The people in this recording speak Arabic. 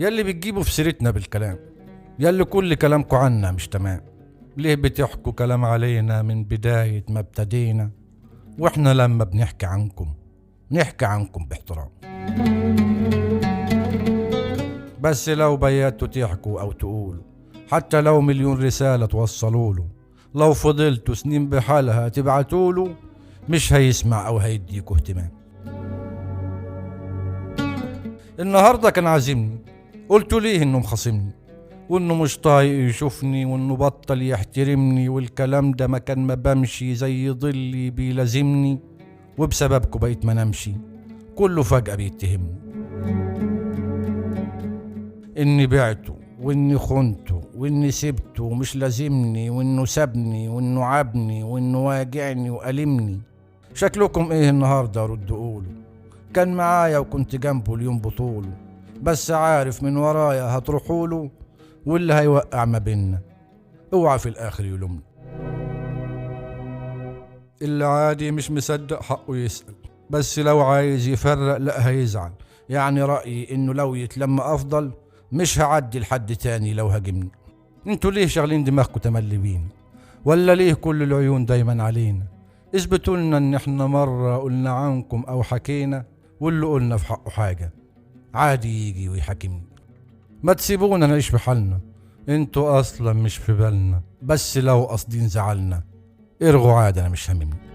يلي بتجيبوا في سيرتنا بالكلام، يلي كل كلامكوا عنا مش تمام. ليه بتحكوا كلام علينا من بداية ما ابتدينا؟ واحنا لما بنحكي عنكم نحكي عنكم باحترام. بس لو بياتوا تحكوا او تقولوا، حتى لو مليون رسالة توصلوله، لو فضلتوا سنين بحالها تبعتوله، مش هيسمع او هيديكوا اهتمام. النهاردة كان عازمني، قلتوا ليه انه مخاصمني وانه مش طايق يشوفني وانه بطل يحترمني، والكلام ده ما كان ما بمشي زي ظلي بيلازمني، وبسببكوا بقيت ما نمشي، كله فجأة بيتهمني اني بعته واني خنته واني سبته ومش لازمني وانه سابني وانه عابني وانه واجعني وألمني. شكلكم ايه النهارده؟ ردوا قولوا. كان معايا وكنت جنبه اليوم بطوله، بس عارف من ورايا هتروحوله، واللي هيوقع ما بينا اوعى في الاخر يلومني. اللي عادي مش مصدق حقه يسأل، بس لو عايز يفرق لا هيزعل. يعني رأيي انه لو يتلم افضل، مش هعدي لحد تاني لو هاجمني. انتوا ليه شغلين دماغكم تملبين؟ ولا ليه كل العيون دايما علينا؟ اثبتوا لنا ان احنا مرة قلنا عنكم او حكينا، واللي قلنا في حقه حاجة عادي يجي ويحاكمني. ما تسيبونا نعيش بحالنا، انتوا اصلا مش في بالنا، بس لو قاصدين زعلنا ارغوا عادي انا مش هاممني.